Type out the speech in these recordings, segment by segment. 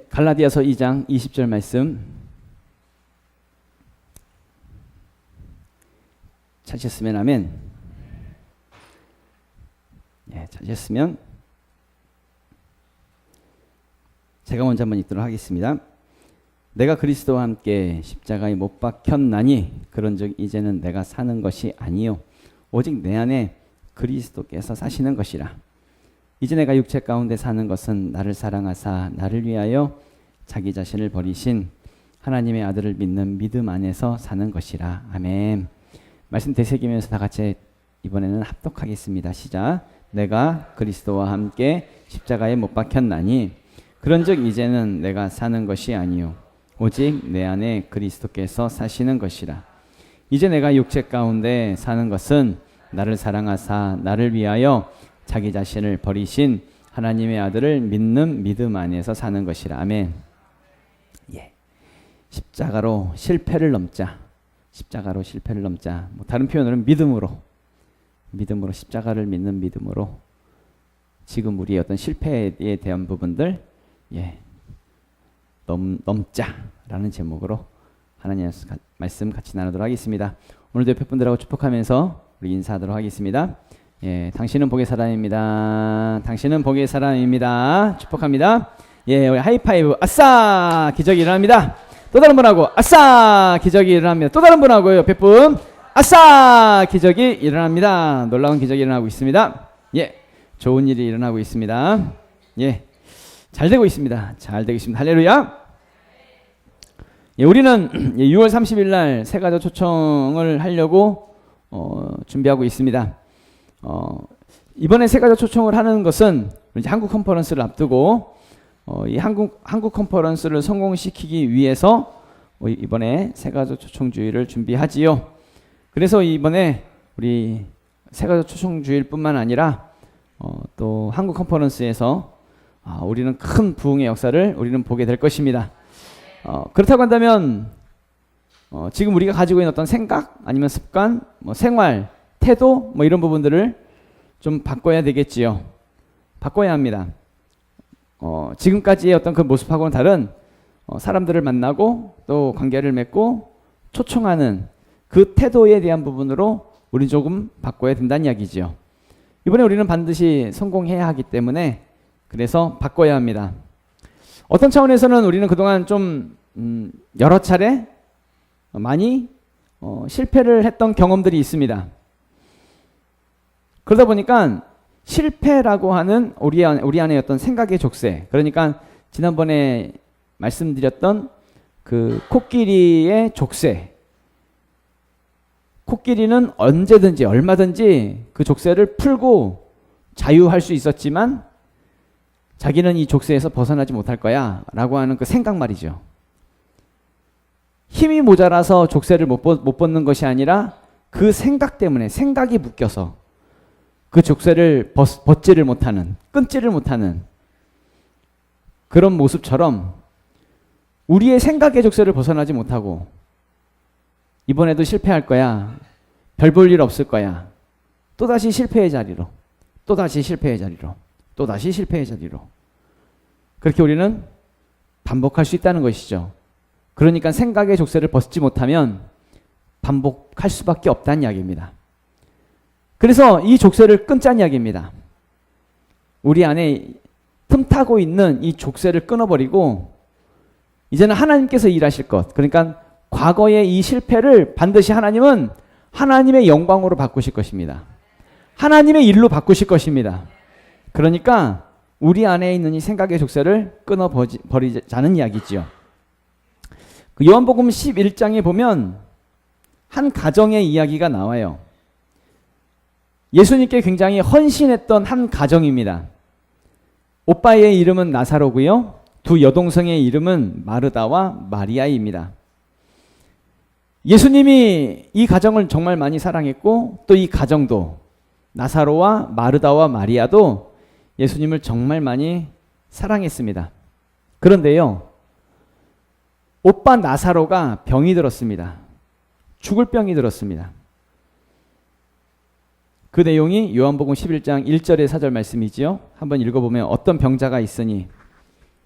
갈라디아서 2장 20절 말씀 찾으셨으면 아멘. 찾으셨으면 제가 먼저 한번 읽도록 하겠습니다. 내가 그리스도와 함께 십자가에 못 박혔나니 그런즉 이제는 내가 사는 것이 아니요 오직 내 안에 그리스도께서 사시는 것이라. 이제 내가 육체 가운데 사는 것은 나를 사랑하사 나를 위하여 자기 자신을 버리신 하나님의 아들을 믿는 믿음 안에서 사는 것이라. 아멘. 말씀 되새기면서 다 같이 이번에는 합독하겠습니다. 시작. 내가 그리스도와 함께 십자가에 못 박혔나니 그런즉 이제는 내가 사는 것이 아니요 오직 내 안에 그리스도께서 사시는 것이라. 이제 내가 육체 가운데 사는 것은 나를 사랑하사 나를 위하여 자기 자신을 버리신 하나님의 아들을 믿는 믿음 안에서 사는 것이라. 아멘. 십자가로 실패를 넘자. 십자가로 실패를 넘자. 다른 표현으로는 믿음으로 십자가를 믿는 믿음으로 지금 우리의 어떤 실패에 대한 부분들 넘자라는 제목으로 하나님의 말씀 같이 나누도록 하겠습니다. 오늘도 옆에 분들하고 축복하면서 우리 인사하도록 하겠습니다. 당신은 복의 사람입니다. 당신은 복의 사람입니다. 축복합니다. 우리 하이파이브. 아싸! 기적이 일어납니다. 또 다른 분하고 아싸! 기적이 일어납니다. 또 다른 분하고 옆에 분 아싸! 기적이 일어납니다. 놀라운 기적이 일어나고 있습니다. 좋은 일이 일어나고 있습니다. 잘 되고 있습니다. 잘 되고 있습니다. 할렐루야. 우리는 6월 30일 날 새가족 초청을 하려고 준비하고 있습니다. 이번에 새가족 초청을 하는 것은 이제 한국 컨퍼런스를 앞두고 이 한국 컨퍼런스를 성공시키기 위해서 이번에 새가족 초청주의를 준비하지요. 그래서 이번에 우리 새가족 초청주일뿐만 아니라 또 한국 컨퍼런스에서 우리는 큰 부흥의 역사를 우리는 보게 될 것입니다. 그렇다고 한다면 지금 우리가 가지고 있는 어떤 생각 아니면 습관, 생활, 태도 이런 부분들을 좀 바꿔야 되겠지요. 바꿔야 합니다. 지금까지의 어떤 그 모습하고는 다른 사람들을 만나고 또 관계를 맺고 초청하는 그 태도에 대한 부분으로 우리 조금 바꿔야 된다는 이야기지요. 이번에 우리는 반드시 성공해야 하기 때문에 그래서 바꿔야 합니다. 어떤 차원에서는 우리는 그동안 좀 여러 차례 많이 실패를 했던 경험들이 있습니다. 그러다 보니까 실패라고 하는 우리 안에 어떤 생각의 족쇄, 그러니까 지난번에 말씀드렸던 그 코끼리의 족쇄, 코끼리는 언제든지 얼마든지 그 족쇄를 풀고 자유할 수 있었지만 자기는 이 족쇄에서 벗어나지 못할 거야 라고 하는 그 생각 말이죠. 힘이 모자라서 족쇄를 못 벗는 것이 아니라 그 생각 때문에, 생각이 묶여서 그 족쇄를 벗지를 못하는, 끊지를 못하는 그런 모습처럼 우리의 생각의 족쇄를 벗어나지 못하고 이번에도 실패할 거야, 별 볼 일 없을 거야, 또다시 실패의 자리로, 또다시 실패의 자리로, 또다시 실패의 자리로, 그렇게 우리는 반복할 수 있다는 것이죠. 그러니까 생각의 족쇄를 벗지 못하면 반복할 수밖에 없다는 이야기입니다. 그래서 이 족쇄를 끊자는 이야기입니다. 우리 안에 틈타고 있는 이 족쇄를 끊어버리고 이제는 하나님께서 일하실 것, 그러니까 과거의 이 실패를 반드시 하나님은 하나님의 영광으로 바꾸실 것입니다. 하나님의 일로 바꾸실 것입니다. 그러니까 우리 안에 있는 이 생각의 족쇄를 끊어버리자는 이야기지요. 그 요한복음 11장에 보면 한 가정의 이야기가 나와요. 예수님께 굉장히 헌신했던 한 가정입니다. 오빠의 이름은 나사로고요. 두 여동생의 이름은 마르다와 마리아입니다. 예수님이 이 가정을 정말 많이 사랑했고 또 이 가정도 나사로와 마르다와 마리아도 예수님을 정말 많이 사랑했습니다. 그런데요, 오빠 나사로가 병이 들었습니다. 죽을 병이 들었습니다. 그 내용이 요한복음 11장 1절의 4절 말씀이지요. 한번 읽어보면 어떤 병자가 있으니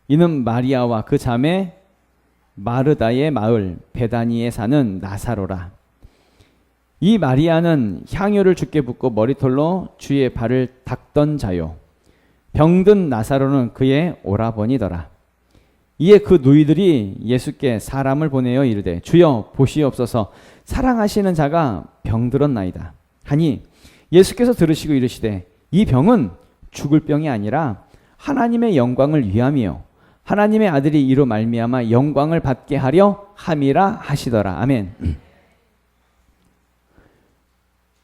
이는 마리아와 그 자매 마르다의 마을 베다니에 사는 나사로라. 이 마리아는 향유를 주께 붓고 머리털로 주의 발을 닦던 자요. 병든 나사로는 그의 오라버니더라. 이에 그 누이들이 예수께 사람을 보내어 이르되 주여 보시옵소서 사랑하시는 자가 병들었나이다 하니 예수께서 들으시고 이르시되 이 병은 죽을 병이 아니라 하나님의 영광을 위함이요 하나님의 아들이 이로 말미암아 영광을 받게 하려 함이라 하시더라. 아멘.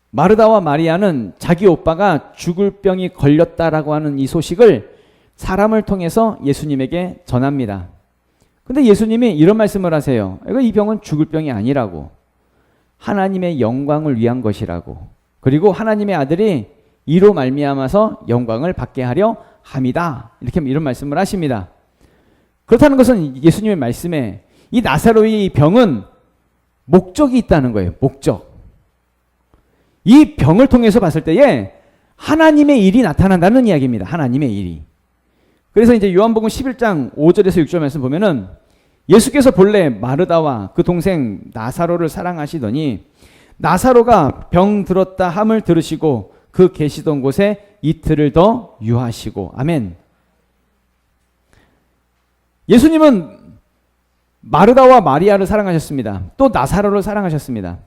마르다와 마리아는 자기 오빠가 죽을 병이 걸렸다라고 하는 이 소식을 사람을 통해서 예수님에게 전합니다. 근데 예수님이 이런 말씀을 하세요. 이 병은 죽을 병이 아니라고. 하나님의 영광을 위한 것이라고. 그리고 하나님의 아들이 이로 말미암아서 영광을 받게 하려 함이다. 이렇게 이런 말씀을 하십니다. 그렇다는 것은 예수님의 말씀에 이 나사로의 병은 목적이 있다는 거예요. 목적. 이 병을 통해서 봤을 때에 하나님의 일이 나타난다는 이야기입니다. 하나님의 일이. 그래서 이제 요한복음 11장 5절에서 6절 말씀 보면은 예수께서 본래 마르다와 그 동생 나사로를 사랑하시더니 나사로가 병 들었다 함을 들으시고 그 계시던 곳에 이틀을 더 유하시고. 아멘. 예수님은 마르다와 마리아를 사랑하셨습니다. 또 나사로를 사랑하셨습니다.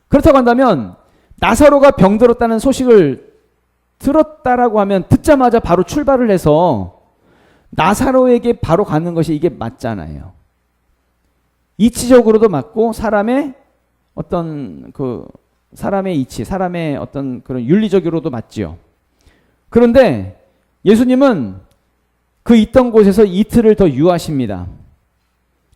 그렇다고 한다면 나사로가 병들었다는 소식을 들었다라고 하면 듣자마자 바로 출발을 해서 나사로에게 바로 가는 것이 이게 맞잖아요. 이치적으로도 맞고 사람의 어떤 사람의 이치, 사람의 어떤 그런 윤리적으로도 맞지요. 그런데 예수님은 그 있던 곳에서 이틀을 더 유하십니다.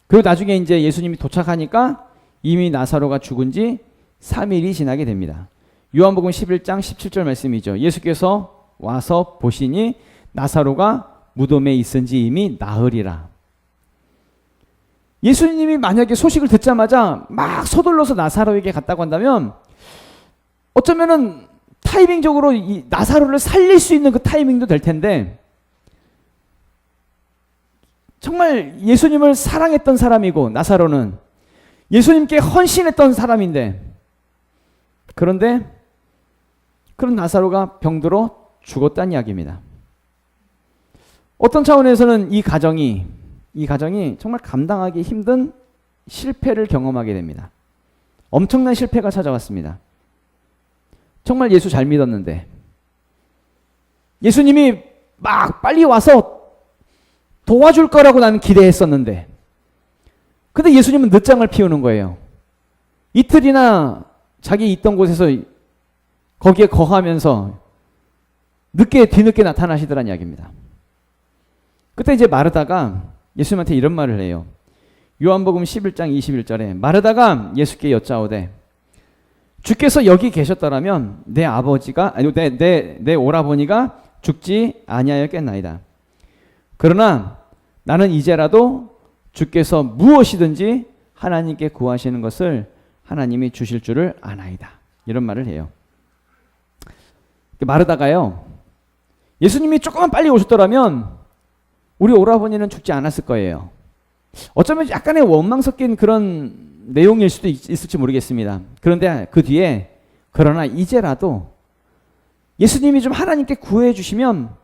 그리고 나중에 이제 예수님이 도착하니까 이미 나사로가 죽은 지 3일이 지나게 됩니다. 요한복음 11장 17절 말씀이죠. 예수께서 와서 보시니 나사로가 무덤에 있은지 이미 나흘이라. 예수님이 만약에 소식을 듣자마자 막 서둘러서 나사로에게 갔다고 한다면 어쩌면은 타이밍적으로 이 나사로를 살릴 수 있는 그 타이밍도 될 텐데 정말 예수님을 사랑했던 사람이고 나사로는 예수님께 헌신했던 사람인데 그런데 그런 나사로가 병들어 죽었다는 이야기입니다. 어떤 차원에서는 이 가정이 정말 감당하기 힘든 실패를 경험하게 됩니다. 엄청난 실패가 찾아왔습니다. 정말 예수 잘 믿었는데 예수님이 막 빨리 와서 도와줄 거라고 나는 기대했었는데 근데 예수님은 늦장을 피우는 거예요. 이틀이나 자기 있던 곳에서 거기에 거하면서 뒤늦게 나타나시더란 이야기입니다. 그때 이제 마르다가 예수님한테 이런 말을 해요. 요한복음 11장 21절에 마르다가 예수께 여짜오되 주께서 여기 계셨더라면 내 아버지가 아니 내 오라버니가 죽지 아니하였겠나이다. 그러나 나는 이제라도 주께서 무엇이든지 하나님께 구하시는 것을 하나님이 주실 줄을 아나이다. 이런 말을 해요. 마르다가요. 예수님이 조금만 빨리 오셨더라면 우리 오라버니는 죽지 않았을 거예요. 어쩌면 약간의 원망 섞인 그런 내용일 수도 있을지 모르겠습니다. 그런데 그 뒤에 그러나 이제라도 예수님이 좀 하나님께 구해 주시면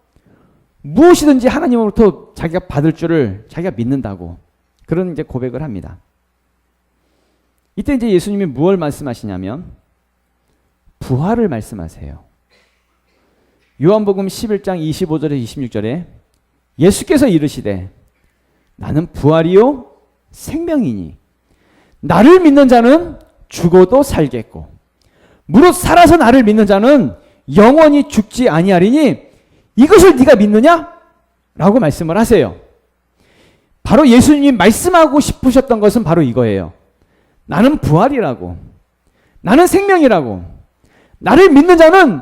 무엇이든지 하나님으로부터 자기가 받을 줄을 자기가 믿는다고 그런 이제 고백을 합니다. 이때 이제 예수님이 무엇을 말씀하시냐면 부활을 말씀하세요. 요한복음 11장 25절에 26절에 예수께서 이르시되 나는 부활이요 생명이니 나를 믿는 자는 죽어도 살겠고 무릇 살아서 나를 믿는 자는 영원히 죽지 아니하리니 이것을 네가 믿느냐? 라고 말씀을 하세요. 바로 예수님이 말씀하고 싶으셨던 것은 바로 이거예요. 나는 부활이라고. 나는 생명이라고. 나를 믿는 자는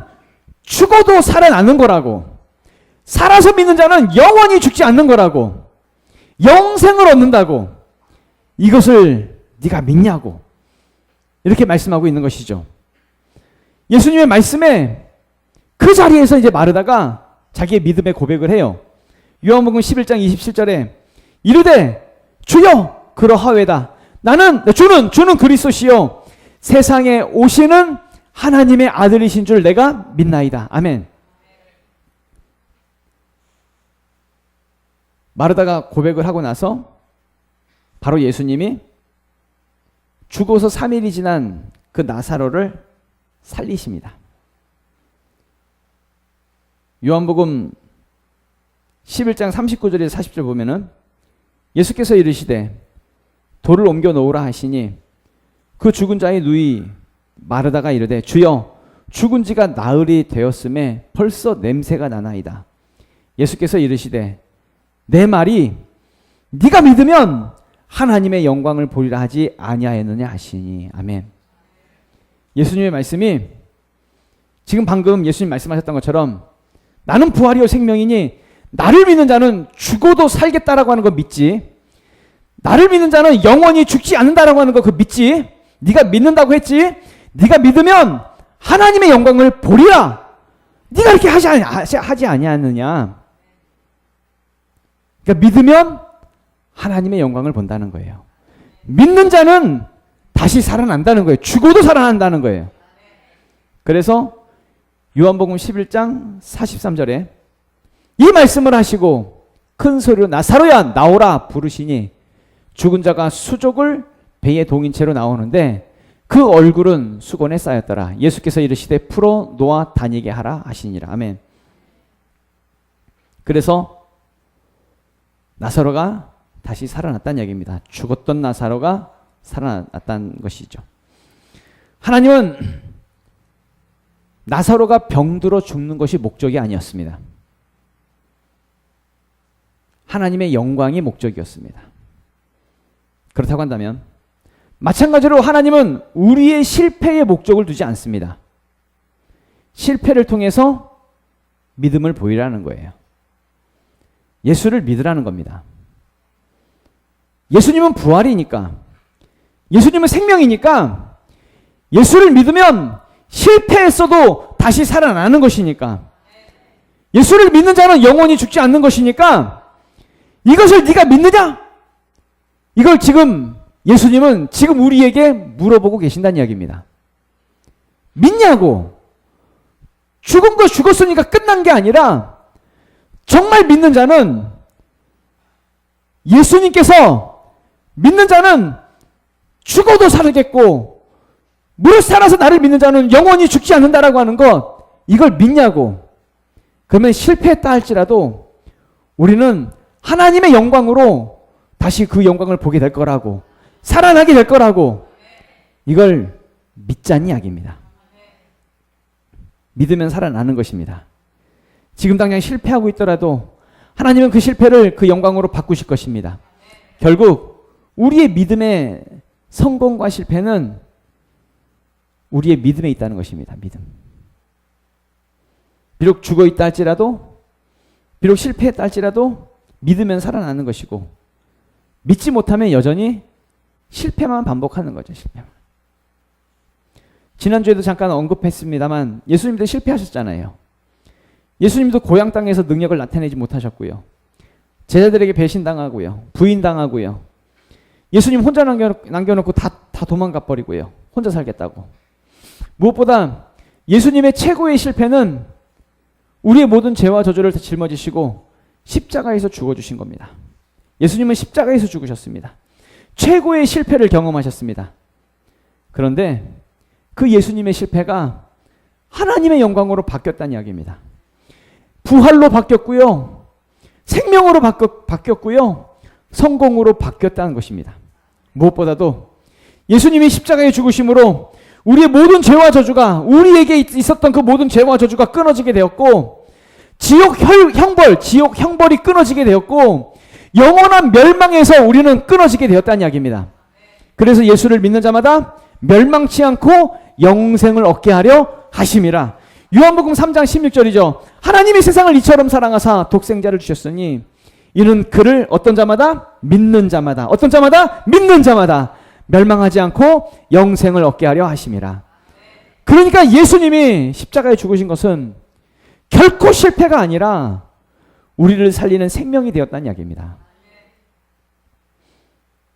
죽어도 살아나는 거라고. 살아서 믿는 자는 영원히 죽지 않는 거라고. 영생을 얻는다고. 이것을 네가 믿냐고. 이렇게 말씀하고 있는 것이죠. 예수님의 말씀에 그 자리에서 이제 마르다가 자기의 믿음의 고백을 해요. 요한복음 11장 27절에 이르되 주여 그러하외다. 주는 그리스도시요 세상에 오시는 하나님의 아들이신 줄 내가 믿나이다. 아멘. 마르다가 고백을 하고 나서 바로 예수님이 죽어서 3일이 지난 그 나사로를 살리십니다. 요한복음 11장 39절에서 40절 보면은 예수께서 이르시되 돌을 옮겨 놓으라 하시니 그 죽은 자의 누이 마르다가 이르되 주여 죽은 지가 나흘이 되었음에 벌써 냄새가 나나이다. 예수께서 이르시되 내 말이 네가 믿으면 하나님의 영광을 보리라 하지 아니하였느냐 하시니. 아멘. 예수님의 말씀이 지금 방금 예수님 말씀하셨던 것처럼 나는 부활이요 생명이니 나를 믿는 자는 죽어도 살겠다라고 하는 거 믿지. 나를 믿는 자는 영원히 죽지 않는다라고 하는 거 그거 믿지. 네가 믿는다고 했지. 네가 믿으면 하나님의 영광을 보리라. 네가 이렇게 하지 아니하느냐. 그러니까 믿으면 하나님의 영광을 본다는 거예요. 믿는 자는 다시 살아난다는 거예요. 죽어도 살아난다는 거예요. 그래서 요한복음 11장 43절에 이 말씀을 하시고 큰 소리로 나사로야 나오라 부르시니 죽은 자가 수족을 배에 동인 채로 나오는데 그 얼굴은 수건에 쌓였더라. 예수께서 이르시되 풀어 놓아 다니게 하라 하시니라. 아멘. 그래서 나사로가 다시 살아났다는 얘기입니다. 죽었던 나사로가 살아났다는 것이죠. 하나님은 나사로가 병들어 죽는 것이 목적이 아니었습니다. 하나님의 영광이 목적이었습니다. 그렇다고 한다면 마찬가지로 하나님은 우리의 실패에 목적을 두지 않습니다. 실패를 통해서 믿음을 보이라는 거예요. 예수를 믿으라는 겁니다. 예수님은 부활이니까, 예수님은 생명이니까, 예수를 믿으면 실패했어도 다시 살아나는 것이니까, 예수를 믿는 자는 영원히 죽지 않는 것이니까 이것을 네가 믿느냐? 이걸 지금 예수님은 지금 우리에게 물어보고 계신다는 이야기입니다. 믿냐고. 죽은 거 죽었으니까 끝난 게 아니라 정말 믿는 자는 예수님께서 믿는 자는 죽어도 살겠고 무릇 살아서 나를 믿는 자는 영원히 죽지 않는다라고 하는 것, 이걸 믿냐고. 그러면 실패했다 할지라도 우리는 하나님의 영광으로 다시 그 영광을 보게 될 거라고, 살아나게 될 거라고, 이걸 믿자는 이야기입니다. 믿으면 살아나는 것입니다. 지금 당장 실패하고 있더라도 하나님은 그 실패를 그 영광으로 바꾸실 것입니다. 결국 우리의 믿음의 성공과 실패는 우리의 믿음에 있다는 것입니다. 믿음. 비록 죽어 있다 할지라도, 비록 실패했다 할지라도 믿으면 살아나는 것이고, 믿지 못하면 여전히 실패만 반복하는 거죠. 실패만. 지난주에도 잠깐 언급했습니다만 예수님도 실패하셨잖아요. 예수님도 고향 땅에서 능력을 나타내지 못하셨고요. 제자들에게 배신당하고요. 부인당하고요. 예수님 혼자 남겨놓고 다 도망가 버리고요. 혼자 살겠다고. 무엇보다 예수님의 최고의 실패는 우리의 모든 죄와 저주를 다 짊어지시고 십자가에서 죽어주신 겁니다. 예수님은 십자가에서 죽으셨습니다. 최고의 실패를 경험하셨습니다. 그런데 그 예수님의 실패가 하나님의 영광으로 바뀌었다는 이야기입니다. 부활로 바뀌었고요. 생명으로 바뀌었고요. 성공으로 바뀌었다는 것입니다. 무엇보다도 예수님이 십자가에 죽으심으로 우리의 모든 죄와 저주가, 우리에게 있었던 그 모든 죄와 저주가 끊어지게 되었고, 지옥 형벌이 끊어지게 되었고, 영원한 멸망에서 우리는 끊어지게 되었다는 이야기입니다. 그래서 예수를 믿는 자마다 멸망치 않고 영생을 얻게 하려 하심이라. 요한복음 3장 16절이죠. 하나님이 세상을 이처럼 사랑하사 독생자를 주셨으니 이는 그를 어떤 자마다 믿는 자마다, 어떤 자마다 믿는 자마다 멸망하지 않고 영생을 얻게 하려 하심이라. 그러니까 예수님이 십자가에 죽으신 것은 결코 실패가 아니라 우리를 살리는 생명이 되었다는 이야기입니다.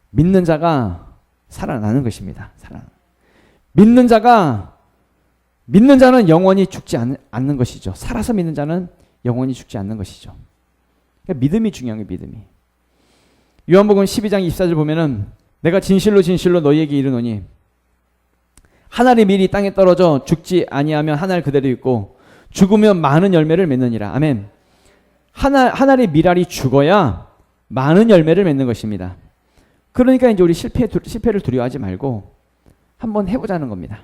믿는 자가 살아나는 것입니다. 믿는 자는 영원히 죽지 않는 것이죠. 살아서 믿는 자는 영원히 죽지 않는 것이죠. 그러니까 믿음이 중요해요. 믿음이. 요한복음 12장 24절 보면은 내가 진실로 진실로 너희에게 이르노니 한 알이 미리 땅에 떨어져 죽지 아니하면 한 알 그대로 있고 죽으면 많은 열매를 맺느니라. 아멘. 한 알의 밀알이 죽어야 많은 열매를 맺는 것입니다. 그러니까 이제 우리 실패를 두려워하지 말고 한번 해보자는 겁니다.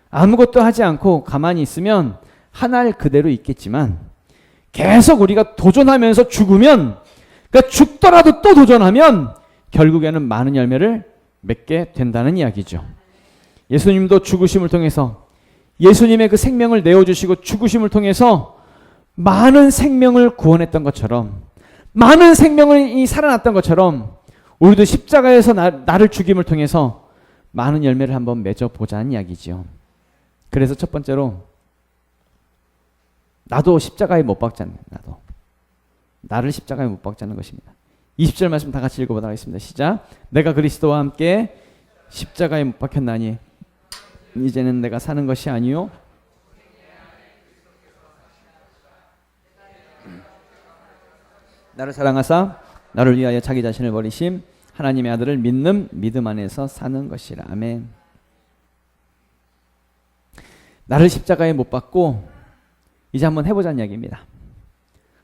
아무것도 하지 않고 가만히 있으면 한 알 그대로 있겠지만 계속 우리가 도전하면서 죽으면, 그러니까 죽더라도 또 도전하면 결국에는 많은 열매를 맺게 된다는 이야기죠. 예수님도 죽으심을 통해서, 예수님의 그 생명을 내어주시고 죽으심을 통해서 많은 생명을 구원했던 것처럼, 많은 생명이 살아났던 것처럼 우리도 십자가에서 나를 죽임을 통해서 많은 열매를 한번 맺어보자는 이야기지요. 그래서 첫 번째로 나도 십자가에 못 박자는, 나를 십자가에 못 박자는 것입니다. 20절 말씀 다 같이 읽어보도록 하겠습니다. 시작. 내가 그리스도와 함께 십자가에 못 박혔나니 이제는 내가 사는 것이 아니요 나를 사랑하사 나를 위하여 자기 자신을 버리심 하나님의 아들을 믿는 믿음 안에서 사는 것이라. 아멘. 나를 십자가에 못 박고 이제 한번 해보자는 이야기입니다.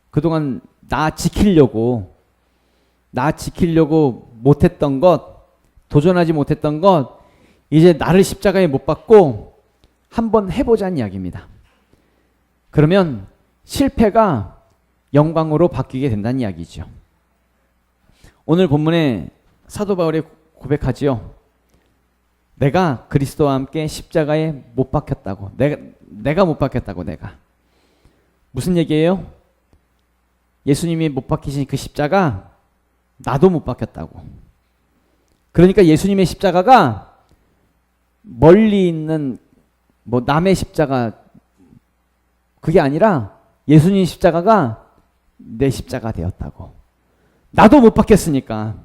그동안 나 지키려고 못했던 것, 도전하지 못했던 것, 이제 나를 십자가에 못 박고 한번 해보자는 이야기입니다. 그러면 실패가 영광으로 바뀌게 된다는 이야기죠. 오늘 본문에 사도 바울이 고백하지요. 내가 그리스도와 함께 십자가에 못 박혔다고. 내가 못 박혔다고. 내가. 무슨 얘기예요? 예수님이 못 박히신 그 십자가 나도 못 박혔다고. 그러니까 예수님의 십자가가 멀리 있는 남의 십자가, 그게 아니라 예수님 십자가가 내 십자가 되었다고. 나도 못 박혔으니까.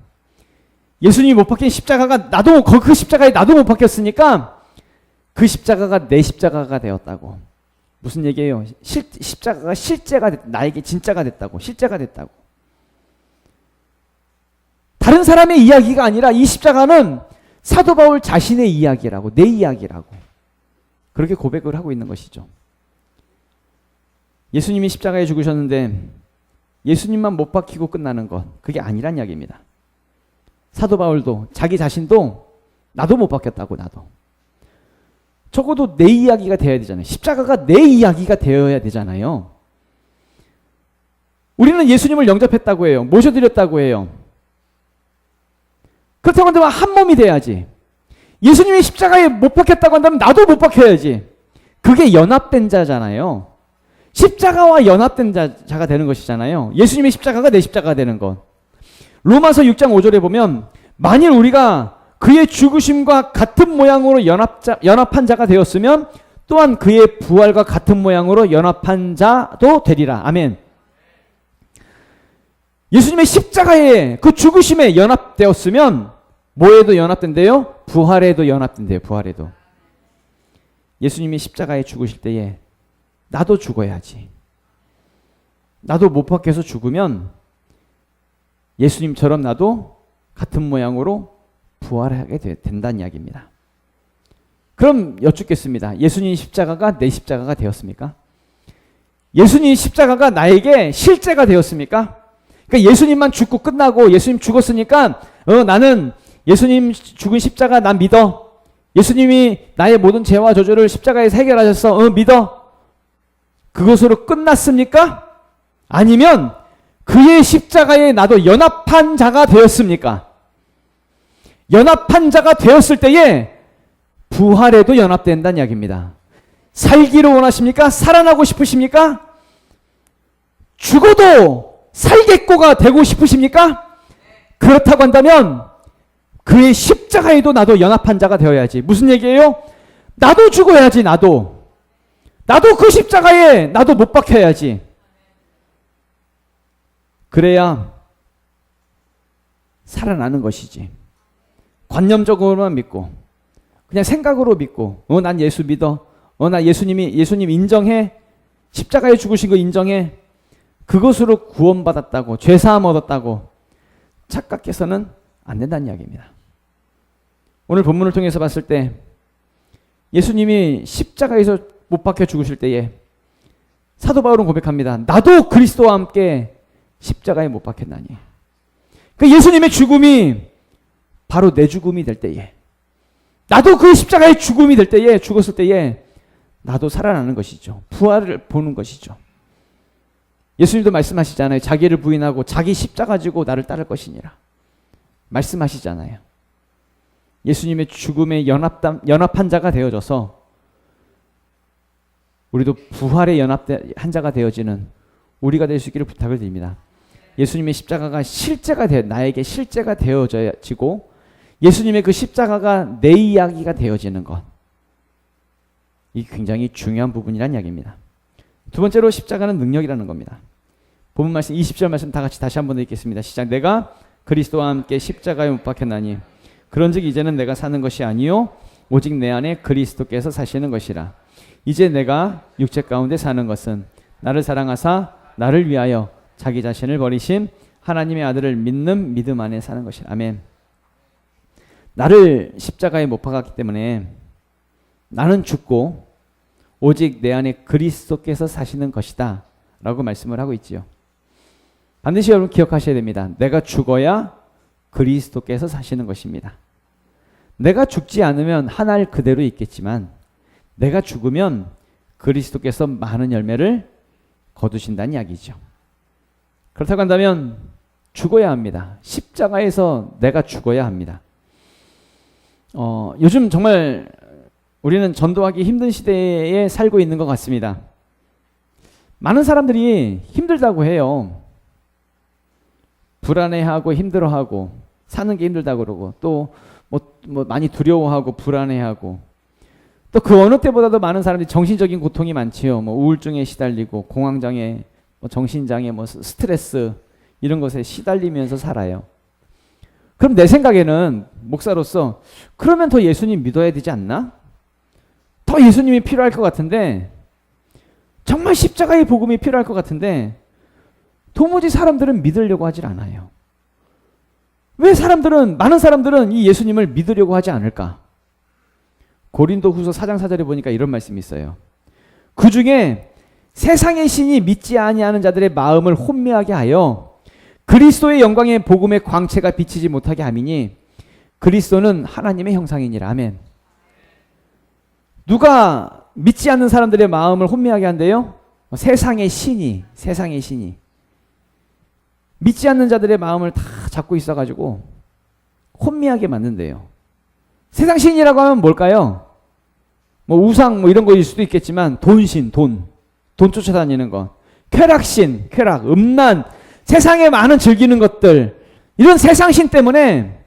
예수님이 못 박힌 십자가가 그 십자가에 나도 못 박혔으니까 그 십자가가 내 십자가가 되었다고. 무슨 얘기예요? 십자가가 실제가 나에게 진짜가 됐다고. 실제가 됐다고. 다른 사람의 이야기가 아니라 이 십자가는 사도 바울 자신의 이야기라고, 내 이야기라고. 그렇게 고백을 하고 있는 것이죠. 예수님이 십자가에 죽으셨는데 예수님만 못 박히고 끝나는 것, 그게 아니란 이야기입니다. 사도 바울도 자기 자신도 나도 못 박혔다고. 나도. 적어도 내 이야기가 되어야 되잖아요. 십자가가 내 이야기가 되어야 되잖아요. 우리는 예수님을 영접했다고 해요. 모셔드렸다고 해요. 그렇다고 한다면 한 몸이 돼야지. 예수님이 십자가에 못 박혔다고 한다면 나도 못 박혀야지. 그게 연합된 자잖아요. 십자가와 연합된 자가 되는 것이잖아요. 예수님의 십자가가 내 십자가가 되는 것. 로마서 6장 5절에 보면 만일 우리가 그의 죽으심과 같은 모양으로 연합한 자가 되었으면 또한 그의 부활과 같은 모양으로 연합한 자도 되리라. 아멘. 예수님의 십자가에 그 죽으심에 연합되었으면 뭐에도 연합된대요? 부활에도 연합된대요. 부활에도. 예수님이 십자가에 죽으실 때에 나도 죽어야지. 나도 못 박혀서 죽으면 예수님처럼 나도 같은 모양으로 부활하게 된다는 이야기입니다. 그럼 여쭙겠습니다. 예수님 십자가가 내 십자가가 되었습니까? 예수님 십자가가 나에게 실제가 되었습니까? 그러니까 예수님만 죽고 끝나고 예수님 죽었으니까 나는 예수님 죽은 십자가 난 믿어. 예수님이 나의 모든 죄와 저주를 십자가에서 해결하셨어. 믿어. 그것으로 끝났습니까? 아니면 그의 십자가에 나도 연합한 자가 되었습니까? 연합한 자가 되었을 때에 부활에도 연합된다는 이야기입니다. 살기를 원하십니까? 살아나고 싶으십니까? 죽어도 살겠고가 되고 싶으십니까? 그렇다고 한다면 그의 십자가에도 나도 연합한 자가 되어야지. 무슨 얘기예요? 나도 죽어야지. 나도 그 십자가에 나도 못 박혀야지. 그래야 살아나는 것이지. 관념적으로만 믿고 그냥 생각으로 믿고 난 예수 믿어. 나 예수님 인정해. 십자가에 죽으신 거 인정해. 그것으로 구원받았다고 죄사함 얻었다고 착각해서는 안 된다는 이야기입니다. 오늘 본문을 통해서 봤을 때 예수님이 십자가에서 못 박혀 죽으실 때에 사도 바울은 고백합니다. 나도 그리스도와 함께 십자가에 못 박혔나니. 그 예수님의 죽음이 바로 내 죽음이 될 때에, 나도 그 십자가의 죽음이 될 때에, 죽었을 때에 나도 살아나는 것이죠. 부활을 보는 것이죠. 예수님도 말씀하시잖아요. 자기를 부인하고 자기 십자가 지고 나를 따를 것이니라 말씀하시잖아요. 예수님의 죽음에 연합한 자가 되어져서 우리도 부활에 연합한 자가 되어지는 우리가 될 수 있기를 부탁을 드립니다. 예수님의 십자가가 나에게 실제가 되어지고 예수님의 그 십자가가 내 이야기가 되어지는 것, 이 굉장히 중요한 부분이라는 이야기입니다. 두 번째로 십자가는 능력이라는 겁니다. 본문 말씀 20절 말씀 다 같이 다시 한번 읽겠습니다. 시작. 내가 그리스도와 함께 십자가에 못 박혔나니 그런즉 이제는 내가 사는 것이 아니요 오직 내 안에 그리스도께서 사시는 것이라. 이제 내가 육체 가운데 사는 것은 나를 사랑하사 나를 위하여 자기 자신을 버리신 하나님의 아들을 믿는 믿음 안에 사는 것이라. 아멘. 나를 십자가에 못 박았기 때문에 나는 죽고 오직 내 안에 그리스도께서 사시는 것이다 라고 말씀을 하고 있지요. 반드시 여러분 기억하셔야 됩니다. 내가 죽어야 그리스도께서 사시는 것입니다. 내가 죽지 않으면 하나일 그대로 있겠지만 내가 죽으면 그리스도께서 많은 열매를 거두신다는 이야기죠. 그렇다고 한다면 죽어야 합니다. 십자가에서 내가 죽어야 합니다. 요즘 정말 우리는 전도하기 힘든 시대에 살고 있는 것 같습니다. 많은 사람들이 힘들다고 해요. 불안해하고 힘들어하고 사는 게 힘들다고 그러고 또 뭐 많이 두려워하고 불안해하고 또 그 어느 때보다도 많은 사람들이 정신적인 고통이 많지요. 뭐 우울증에 시달리고 공황장애, 뭐 정신장애, 뭐 스트레스 이런 것에 시달리면서 살아요. 그럼 내 생각에는 목사로서 그러면 더 예수님 믿어야 되지 않나? 더 예수님이 필요할 것 같은데, 정말 십자가의 복음이 필요할 것 같은데 도무지 사람들은 믿으려고 하질 않아요. 왜 많은 사람들은 이 예수님을 믿으려고 하지 않을까? 고린도후서 4장 4절에 보니까 이런 말씀이 있어요. 그 중에 세상의 신이 믿지 아니하는 자들의 마음을 혼미하게 하여 그리스도의 영광의 복음의 광채가 비치지 못하게 함이니 그리스도는 하나님의 형상이니라. 아멘. 누가 믿지 않는 사람들의 마음을 혼미하게 한대요? 세상의 신이 믿지 않는 자들의 마음을 다 잡고 있어가지고 혼미하게 만든대요. 세상 신이라고 하면 뭘까요? 뭐 우상 뭐 이런 거일 수도 있겠지만 돈신, 돈 쫓아다니는 것, 쾌락신, 음란, 세상에 많은 즐기는 것들, 이런 세상신 때문에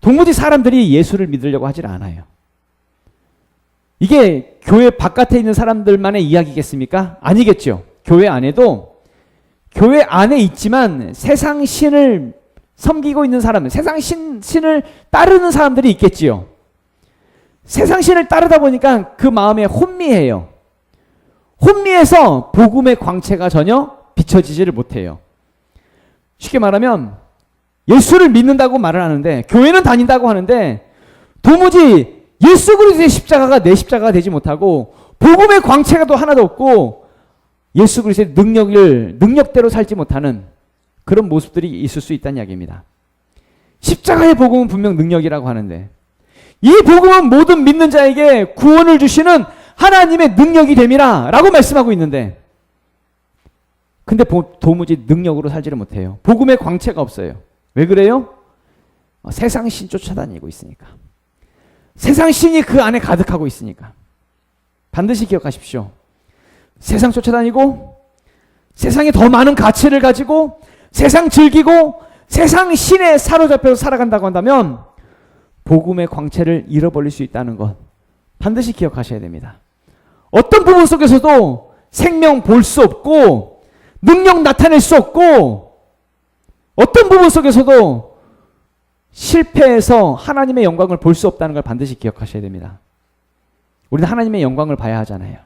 도무지 사람들이 예수를 믿으려고 하질 않아요. 이게 교회 바깥에 있는 사람들만의 이야기겠습니까? 아니겠죠. 교회 안에도, 교회 안에 있지만 세상 신을 섬기고 있는 사람들, 세상 신을 따르는 사람들이 있겠지요. 세상 신을 따르다 보니까 그 마음에 혼미해요. 혼미해서 복음의 광채가 전혀 비춰지지를 못해요. 쉽게 말하면 예수를 믿는다고 말을 하는데, 교회는 다닌다고 하는데 도무지 예수 그리스도의 십자가가 내 십자가가 되지 못하고 복음의 광채가 또 하나도 없고 예수 그리스도의 능력대로 살지 못하는 그런 모습들이 있을 수 있다는 이야기입니다. 십자가의 복음은 분명 능력이라고 하는데 이 복음은 모든 믿는 자에게 구원을 주시는 하나님의 능력이 됨이라 라고 말씀하고 있는데, 근데 도무지 능력으로 살지를 못해요. 복음의 광채가 없어요. 왜 그래요? 세상 신 쫓아다니고 있으니까. 세상 신이 그 안에 가득하고 있으니까. 반드시 기억하십시오. 세상 쫓아다니고 세상에 더 많은 가치를 가지고 세상 즐기고 세상 신에 사로잡혀서 살아간다고 한다면 복음의 광채를 잃어버릴 수 있다는 것 반드시 기억하셔야 됩니다. 어떤 부분 속에서도 생명 볼 수 없고 능력 나타낼 수 없고 어떤 부분 속에서도 실패해서 하나님의 영광을 볼 수 없다는 걸 반드시 기억하셔야 됩니다. 우리는 하나님의 영광을 봐야 하잖아요.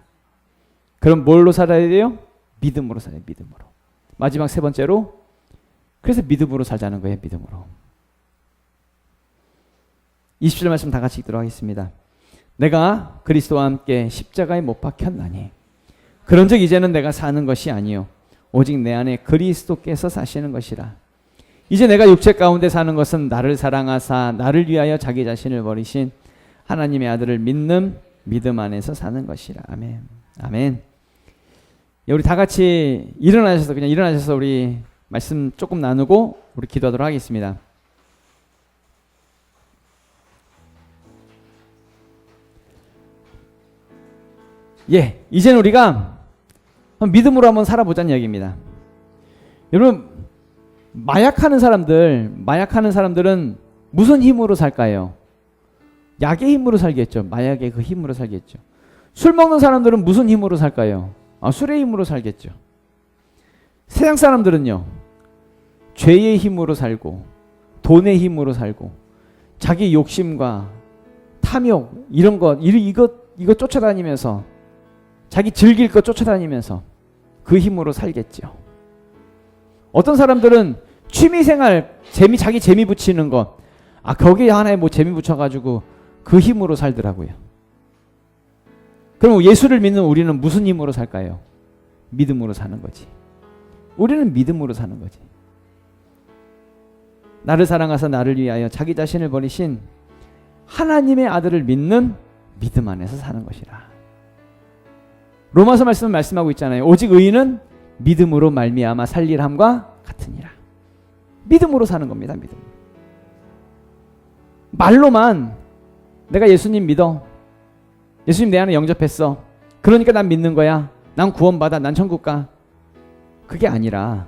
그럼 뭘로 살아야 돼요? 믿음으로 살아요. 믿음으로. 마지막 세 번째로, 그래서 믿음으로 살자는 거예요. 믿음으로. 20절 말씀 다 같이 읽도록 하겠습니다. 내가 그리스도와 함께 십자가에 못 박혔나니 그런즉 이제는 내가 사는 것이 아니요 오직 내 안에 그리스도께서 사시는 것이라. 이제 내가 육체 가운데 사는 것은 나를 사랑하사 나를 위하여 자기 자신을 버리신 하나님의 아들을 믿는 믿음 안에서 사는 것이라. 아멘. 아멘. 우리 다 같이 일어나셔서 우리 말씀 조금 나누고 우리 기도하도록 하겠습니다. 예, 이제는 우리가 믿음으로 한번 살아보자는 이야기입니다. 여러분, 마약하는 사람들은 무슨 힘으로 살까요? 약의 힘으로 살겠죠. 마약의 그 힘으로 살겠죠. 술 먹는 사람들은 무슨 힘으로 살까요? 술의 힘으로 살겠죠. 세상 사람들은요, 죄의 힘으로 살고, 돈의 힘으로 살고, 자기 욕심과 탐욕, 이거 쫓아다니면서, 자기 즐길 것 쫓아다니면서 그 힘으로 살겠죠. 어떤 사람들은 취미생활, 자기 재미 붙이는 것, 거기에 하나에 뭐 재미 붙여가지고 그 힘으로 살더라고요. 그럼 예수를 믿는 우리는 무슨 힘으로 살까요? 믿음으로 사는 거지. 우리는 믿음으로 사는 거지. 나를 사랑하사 나를 위하여 자기 자신을 버리신 하나님의 아들을 믿는 믿음 안에서 사는 것이라. 로마서 말씀은 말씀하고 있잖아요. 오직 의인은 믿음으로 말미암아 살릴함과 같으니라. 믿음으로 사는 겁니다. 믿음. 말로만 내가 예수님 믿어. 예수님 내 안에 영접했어. 그러니까 난 믿는 거야. 난 구원받아. 난 천국 가. 그게 아니라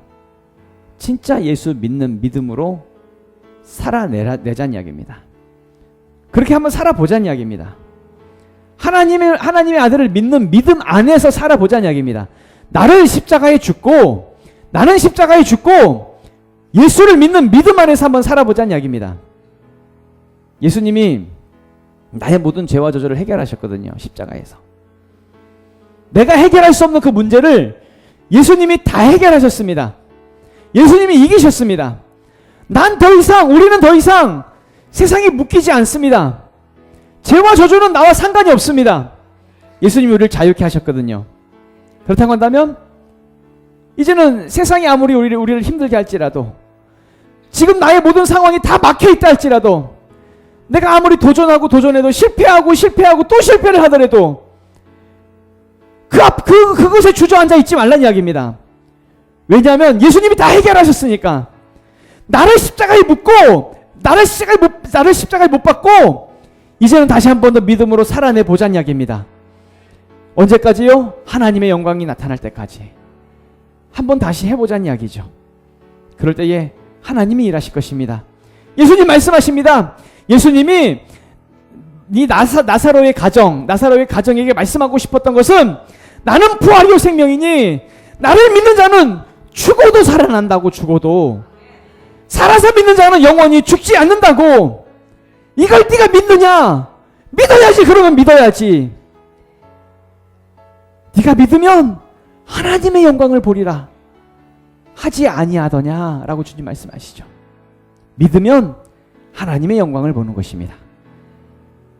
진짜 예수 믿는 믿음으로 살아내자는 이야기입니다. 그렇게 한번 살아보자는 이야기입니다. 하나님의 아들을 믿는 믿음 안에서 살아보자는 이야기입니다. 나는 십자가에 죽고 예수를 믿는 믿음 안에서 한번 살아보자는 이야기입니다. 예수님이 나의 모든 죄와 저주를 해결하셨거든요. 십자가에서. 내가 해결할 수 없는 그 문제를 예수님이 다 해결하셨습니다. 예수님이 이기셨습니다. 우리는 더 이상 세상에 묶이지 않습니다. 죄와 저주는 나와 상관이 없습니다. 예수님이 우리를 자유케 하셨거든요. 그렇다고 한다면 이제는 세상이 아무리 우리를 힘들게 할지라도, 지금 나의 모든 상황이 다 막혀있다 할지라도, 내가 아무리 도전해도 실패하고 또 실패를 하더라도 그것에 주저앉아 있지 말란 이야기입니다. 왜냐하면 예수님이 다 해결하셨으니까. 나를 십자가에 못 박고 이제는 다시 한 번 더 믿음으로 살아내 보자는 이야기입니다. 언제까지요? 하나님의 영광이 나타날 때까지 한번 다시 해보자는 이야기죠. 그럴 때에 하나님이 일하실 것입니다. 예수님 말씀하십니다. 예수님이 이 나사로의 가정에게 말씀하고 싶었던 것은, 나는 부활이요 생명이니 나를 믿는 자는 죽어도 살아난다고. 죽어도 살아서 믿는 자는 영원히 죽지 않는다고. 이걸 네가 믿느냐? 믿어야지. 그러면 믿어야지. 네가 믿으면 하나님의 영광을 보리라 하지 아니하더냐 라고 주님 말씀하시죠. 믿으면 하나님의 영광을 보는 것입니다.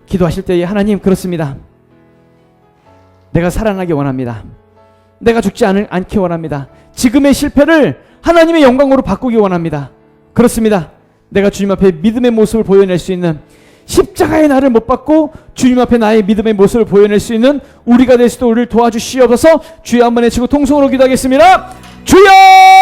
기도하실 때에, 하나님, 그렇습니다. 내가 살아나기 원합니다. 내가 죽지 않기 원합니다. 지금의 실패를 하나님의 영광으로 바꾸기 원합니다. 그렇습니다. 내가 주님 앞에 믿음의 모습을 보여낼 수 있는, 십자가의 나를 못 받고 주님 앞에 나의 믿음의 모습을 보여낼 수 있는 우리가 될 수 있도록 우리를 도와주시옵소서. 주여 한번 외치고 통성으로 기도하겠습니다. 주여!